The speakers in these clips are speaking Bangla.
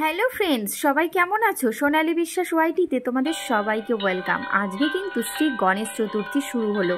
হ্যালো ফ্রেন্ডস, সবাই কেমন আছো? সোনালী বিশ্বাস ওয়াইটিতে তোমাদের সবাইকে ওয়েলকাম। আজকে কিন্তু শ্রী গণেশ চতুর্থী শুরু হলো।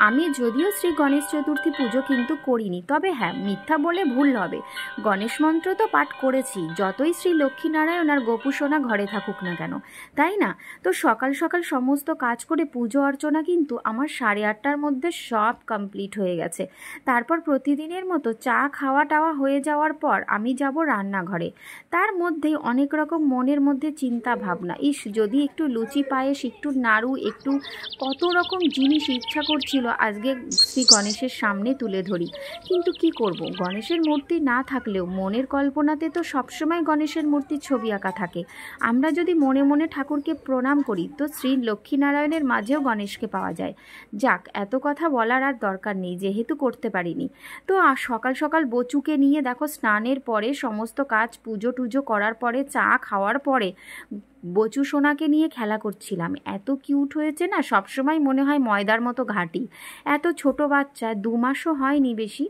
আমি যদিও শ্রী গণেশ চতুর্থী পুজো কিন্তু করিনি, তবে হ্যাঁ, মিথ্যা বলে ভুল হবে, গণেশ মন্ত্র তো পাঠ করেছি, যতই শ্রী লক্ষ্মীনারায়ণ আর গোপু সোনা ঘরে থাকুক না কেন, তাই না? তো সকাল সকাল সমস্ত কাজ করে পুজো অর্চনা কিন্তু আমার 8:30টার মধ্যে সব কমপ্লিট হয়ে গেছে। তারপর প্রতিদিনের মতো চা খাওয়া টাওয়া হয়ে যাওয়ার পর আমি যাব রান্নাঘরে। তার মধ্যে অনেক রকম মনের মধ্যে চিন্তা ভাবনা, যদি একটু লুচি পায়েস, একটু নাড়ু, একটু কত রকম জিনিস ইচ্ছা করছিল আজকে শ্রী গণেশের সামনে তুলে ধরি। কিন্তু কি করব, গণেশের মূর্তি না থাকলেও মনের কল্পনাতে তো সবসময় গণেশের মূর্তির ছবি আঁকা থাকে। আমরা যদি মনে মনে ঠাকুরকে প্রণাম করি তো শ্রী লক্ষ্মীনারায়ণের মাঝেও গণেশকে পাওয়া যায়। যাক, এত কথা বলার আর দরকার নেই, যেহেতু করতে পারিনি। তো সকাল সকাল বচুকে নিয়ে দেখো, স্নানের পরে সমস্ত কাজ পুজো টুজো করার পরে চা খাওয়ার পরে বচু সোনাকে নিয়ে খেলা করছিলাম। এত কিউট হয়েছে না, সবসময় মনে হয় ময়দার মতো ঘাঁটি। এত ছোট বাচ্চা, 2 মাসও হয়নি বেশি,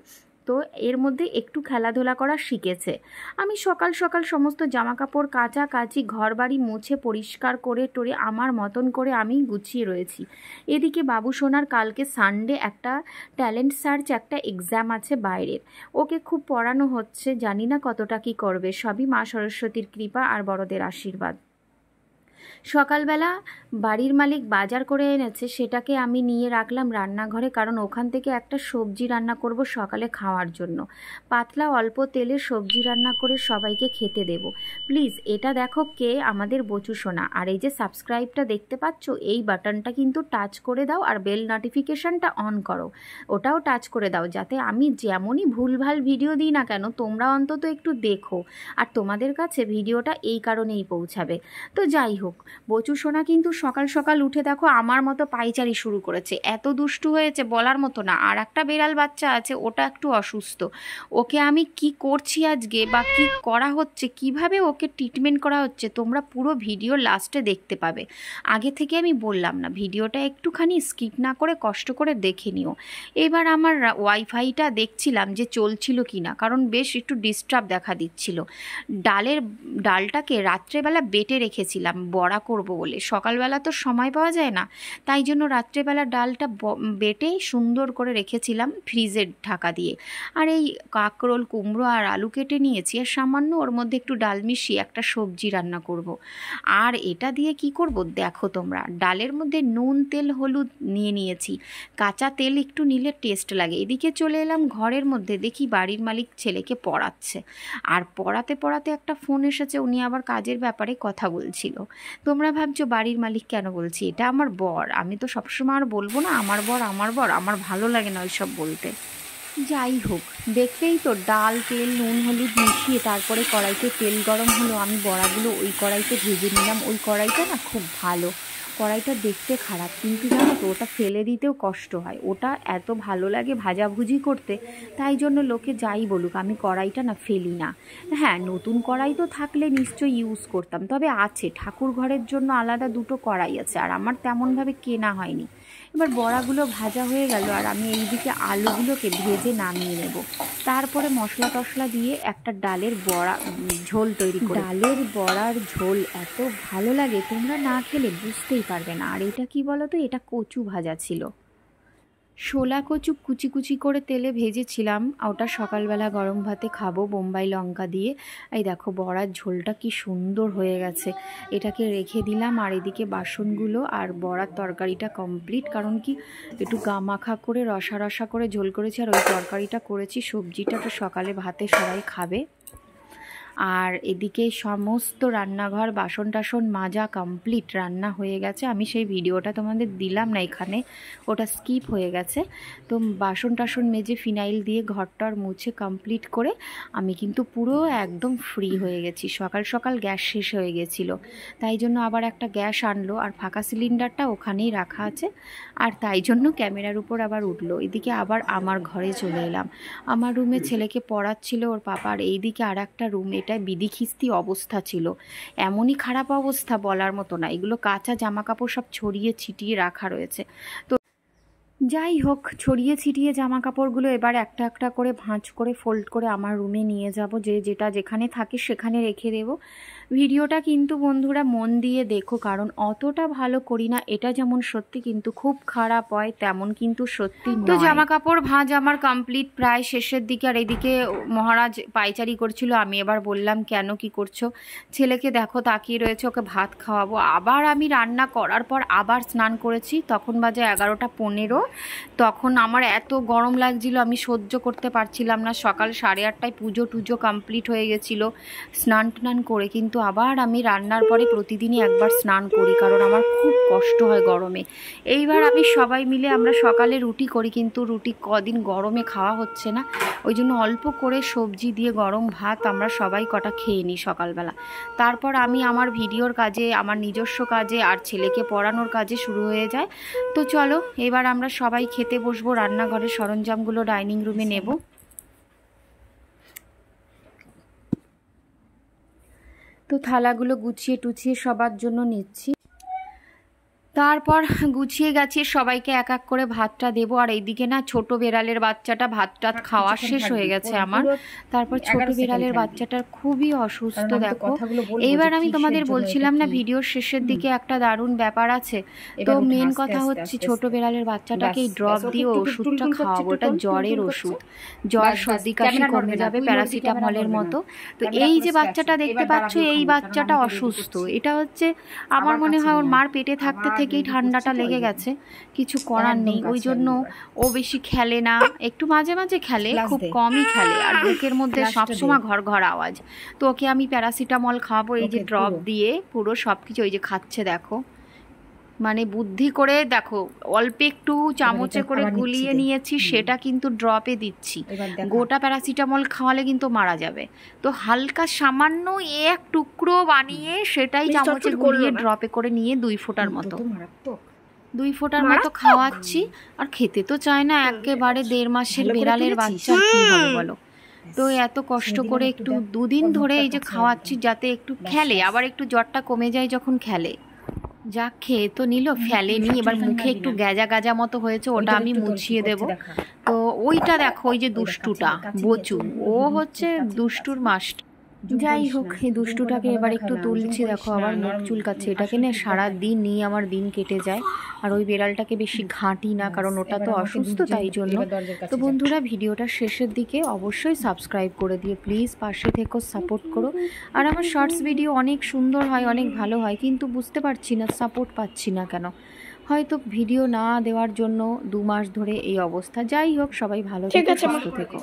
তো এর মধ্যে একটু খেলাধুলা করা শিখেছে। আমি সকাল সকাল সমস্ত জামাকাপড় কাচাকাচি, ঘর বাড়ি মুছে পরিষ্কার করে টোরে আমার মতন করে আমি গুছিয়ে রয়েছি। এদিকে বাবু সোনার কালকে সানডে একটা ট্যালেন্ট সার্চ, একটা এক্সাম আছে বাইরের, ওকে খুব পড়ানো হচ্ছে। জানি না কতটা কি করবে, সবই মা সরস্বতীর কৃপা আর বড়দের আশীর্বাদ। সকালবেলা বাড়ির মালিক বাজার করে এনেছে, সেটাকে আমি নিয়ে রাখলাম রান্নাঘরে, কারণ ওখান থেকে একটা সবজি রান্না করব সকালে খাওয়ার জন্য। পাতলা অল্প তেলে সবজি রান্না করে সবাইকে খেতে দেব। প্লিজ এটা দেখো কে আমাদের বচু সোনা, আর এই যে সাবস্ক্রাইবটা দেখতে পাচ্ছ, এই বাটনটা কিন্তু টাচ করে দাও, আর বেল নোটিফিকেশনটা অন করো, ওটাও টাচ করে দাও, যাতে আমি যেমনই ভুলভাল ভিডিও দিই না কেন তোমরা অন্তত একটু দেখো, আর তোমাদের কাছে ভিডিওটা এই কারণেই পৌঁছাবে। তো যাই হোক, বচু সোনা কিন্তু সকাল সকাল উঠে দেখো আমার মতো পায়চারি শুরু করেছে। এত দুষ্টু হয়েছে বলার মতো না। আর একটা বেড়াল বাচ্চা আছে, ওটা একটু অসুস্থ। ওকে আমি কি করছি আজকে, বা কি করা হচ্ছে, কিভাবে ওকে ট্রিটমেন্ট করা হচ্ছে, তোমরা পুরো ভিডিও লাস্টে দেখতে পাবে। আগে থেকে আমি বললাম না, ভিডিওটা একটুখানি স্কিপ না করে কষ্ট করে দেখে নিও। এবার আমার ওয়াইফাইটা দেখছিলাম যে চলছিল কি না, কারণ বেশ একটু ডিস্টার্ব দেখা দিচ্ছিল। ডালটাকে রাত্রেবেলা বেটে রেখেছিলাম বড়া করব বলে, সকালবেলা তো সময় পাওয়া যায় না, তাই জন্য রাত্রেবেলা ডালটা বেটে সুন্দর করে রেখেছিলাম ফ্রিজের ঢাকা দিয়ে। আর এই কাঁকরোল, কুমড়ো আর আলু কেটে নিয়েছি, আর সামান্য ওর মধ্যে একটু ডাল মিশিয়ে একটা সবজি রান্না করব। আর এটা দিয়ে কি করব দেখো তোমরা, ডালের মধ্যে নুন, তেল, হলুদ নিয়ে নিয়েছি। কাঁচা তেল একটু নিলে টেস্ট লাগে। এদিকে চলে এলাম ঘরের মধ্যে, দেখি বাড়ির মালিক ছেলেকে পড়াচ্ছে, আর পড়াতে পড়াতে একটা ফোন এসেছে, উনি আবার কাজের ব্যাপারে কথা বলছিল। তোমরা ভাবছো বাড়ির মালিক কেন বলছি, এটা আমার বর। আমি তো সবসময় আর বলবো না আমার বর আমার বর, আমার ভালো লাগে না ওইসব বলতে। যাই হোক, দেখলেই তো, ডাল, তেল, নুন, হলুদ মিশিয়ে তারপরে কড়াইতে তেল গরম হলো, আমি বড়াগুলো ওই কড়াইতে ভেজে নিলাম। ওই কড়াইটা না খুব ভালো, কড়াইটা দেখতে খারাপ, কিন্তু জানো তো ওটা ফেলে দিতেও কষ্ট হয়, ওটা এত ভালো লাগে ভাজাভুজি করতে, তাই জন্য লোকে যাই বলুক আমি কড়াইটা না ফেলি না। হ্যাঁ, নতুন কড়াই তো থাকলে নিশ্চয়ই ইউজ করতাম, তবে আছে, ঠাকুর ঘরের জন্য আলাদা 2টো কড়াই আছে, আর আমার তেমনভাবে কেনা হয়নি। এবার বড়াগুলো ভাজা হয়ে গেল, আর আমি এইদিকে আলুগুলোকে ভেজে নামিয়ে নেব। তারপরে মশলা টশলা দিয়ে একটা ডালের বড়া ঝোল তৈরি করি। ডালের বড়ার ঝোল এত ভালো লাগে, তোমরা না খেলে বুঝতেই পারবে না। আর এটা কি বলো তো, এটা কচু ভাজা ছিল, শোলা কচু কুচি কুচি করে তেলে ভেজেছিলাম, ওটা সকালবেলা গরম ভাতে খাবো বোম্বাই লঙ্কা দিয়ে। এই দেখো বড়ার ঝোলটা কি সুন্দর হয়ে গেছে, এটাকে রেখে দিলাম। আর এদিকে বাসনগুলো আর বড়ার তরকারিটা কমপ্লিট, কারণ কি একটু গামাখা করে রসা রসা করে ঝোল করেছি, আর ওই তরকারিটা করেছি। সবজিটা তো সকালে ভাতে সবাই খাবে। আর এদিকে সমস্ত রান্নাঘর বাসন টাসন মাজা কমপ্লিট, রান্না হয়ে গেছে। আমি সেই ভিডিওটা তোমাদের দিলাম না এখানে, ওটা স্কিপ হয়ে গেছে। তো বাসন টাসন মেজে ফিনাইল দিয়ে ঘরটার মুছে কমপ্লিট করে আমি কিন্তু পুরো একদম ফ্রি হয়ে গেছি। সকাল সকাল গ্যাস শেষ হয়ে গেছিলো, তাই জন্য আবার একটা গ্যাস আনলো, আর ফাঁকা সিলিন্ডারটা ওখানেই রাখা আছে, আর তাই জন্য ক্যামেরার উপর আবার উঠলো। এদিকে আবার আমার ঘরে চলে এলাম, আমার রুমে ছেলেকে পড়াচ্ছিল ওর পাপার। এইদিকে আর একটা রুম, এটা বিধিখিস্তি অবস্থা ছিল, এমনই খারাপ অবস্থা বলার মতো না। এগুলো কাঁচা জামা কাপড় সব ছড়িয়ে ছিটিয়ে রাখা রয়েছে। তো যাই হোক, ছড়িয়ে ছিটিয়ে জামা কাপড়গুলো এবার একটা একটা করে ভাঁজ করে ফোল্ড করে আমার রুমে নিয়ে যাব, যে যেটা যেখানে থাকে সেখানে রেখে দেব। ভিডিওটা কিন্তু বন্ধুরা মন দিয়ে দেখো, কারণ অতটা ভালো করি না। এটা যেমন সত্যি কিন্তু খুব খারাপ হয় তেমন কিন্তু সত্যি নয়। তো জামা কাপড় ভাঁজ আমার কমপ্লিট প্রায় শেষের দিকে। আর এদিকে মহারাজ পায়চারি করছিল। আমি এবার বললাম কেন কি করছো? ছেলেকে দেখো তাকিয়ে রয়েছে, ওকে ভাত খাওয়াবো। আবার আমি রান্না করার পর আবার স্নান করেছি, তখন বাজে 11:15। তখন আমার এত গরম লাগছিল, আমি সহ্য করতে পারছিলাম না। সকাল 8:30টায় পুজো টুজো কমপ্লিট হয়ে গেছিলো স্নান টান করে। কিন্তু আবার আমি রান্নার পরে প্রতিদিনই একবার স্নান করি, কারণ আমার খুব কষ্ট হয় গরমে। এইবার আমি সবাই মিলে আমরা সকালে রুটি করি, কিন্তু রুটি কদিন গরমে খাওয়া হচ্ছে না, ওই জন্য অল্প করে সবজি দিয়ে গরম ভাত আমরা সবাই কটা খেয়ে নিই সকালবেলা। তারপর আমি আমার ভিডিওর কাজে, আমার নিজস্ব কাজে আর ছেলেকে পড়ানোর কাজে শুরু হয়ে যায়। তো চলো এবার আমরা সবাই খেতে বসবো। রান্নাঘরের সরঞ্জামগুলো ডাইনিং রুমে নেব। তো থালাগুলো গুছিয়ে টুছিয়ে সবার জন্য নিচ্ছি। তারপর গুছিয়ে গেছি, সবাইকে এক এক করে ভাতটা দেবো। আর এইদিকে না ছোট বেড়ালের বাচ্চাটা ভাতটা খাওয়া শেষ হয়ে গেছে আমার। তারপর ছোট বেড়ালের বাচ্চাটার খুবই অসুস্থ দেখো। এইবার আমি তোমাদের বলছিলাম না ভিডিওর শেষের দিকে একটা দারুণ ব্যাপার আছে। তো মেন কথা হচ্ছে ছোট বেড়ালের বাচ্চাটাকে এই ড্রপ দিয়ে ওষুধটা খাওয়াবো। ওটা জ্বরের ওষুধ, জ্বর সর্দি কাশি কমে যাবে প্যারাসিটামলের মতো। তো এই যে বাচ্চাটা দেখতে পাচ্ছ, এই বাচ্চাটা অসুস্থ। এটা হচ্ছে আমার মনে হয় ওর মার পেটে থাকতে থেকেই ঠান্ডাটা লেগে গেছে, কিছু করার নেই। ওই জন্য ও বেশি খেলে না, একটু মাঝে মাঝে খেলে, খুব কমই খেলে। আর বুকের মধ্যে সবসময় ঘর ঘর আওয়াজ। তো ওকে আমি প্যারাসিটামল খাওয়াবো, এই যে ড্রপ দিয়ে পুরো সব কিছু। ওই যে খাচ্ছে দেখো, মানে বুদ্ধি করে দেখো, অল্প একটু চামচে করে গুলিয়ে নিয়েছি, সেটা কিন্তু ড্রপে দিচ্ছি। গোটা প্যারাসিটামল খাওয়ালে কিন্তু মারা যাবে। তো হালকা সামান্য এক টুকরো বানিয়ে সেটাই চামচে গুলিয়ে ড্রপে করে নিয়ে 2 ফোঁটার মতো 2 ফোঁটার মতো খাওয়াচ্ছি। আর খেতে তো চায় না, একেবারে 1.5 মাসের বেড়ালের বাচ্চা, কি হবে বলো? তো এত কষ্ট করে একটু 2 দিন ধরে এই যে খাওয়াচ্ছি, যাতে একটু খেলে, আবার একটু জ্বরটা কমে যায় যখন খেলে। যা খেয়ে তো নিল, ফেলেনি। এবার মুখে একটু গ্যাজা গাজা মতো হয়েছে, ওটা আমি মুছিয়ে দেব। তো ওইটা দেখো, ওই যে দুষ্টুটা বচু, ও হচ্ছে দুষ্টুর মাস্টার। যাই হোক, এই দুষ্টুটাকে এবার একটু তুলছি। দেখো আবার মুখ চুলকাচ্ছে। এটাকে নিয়ে সারা দিন নিয়ে আমার দিন কেটে যায়। আর ওই বেড়ালটাকে বেশি ঘাঁটি না, কারণ ওটা তো অসুস্থ, তাই জন্য। তো বন্ধুরা, ভিডিওটা শেষের দিকে অবশ্যই সাবস্ক্রাইব করে দিও প্লিজ, পাশে থেকো, সাপোর্ট করো। আর আমার শর্টস ভিডিও অনেক সুন্দর হয়, অনেক ভালো হয়, কিন্তু বুঝতে পারছি না সাপোর্ট পাচ্ছি না কেন। হয়তো ভিডিও না দেওয়ার জন্য 2 মাস ধরে এই অবস্থা। যাই হোক, সবাই ভালো থেকো, সুস্থ থেকো।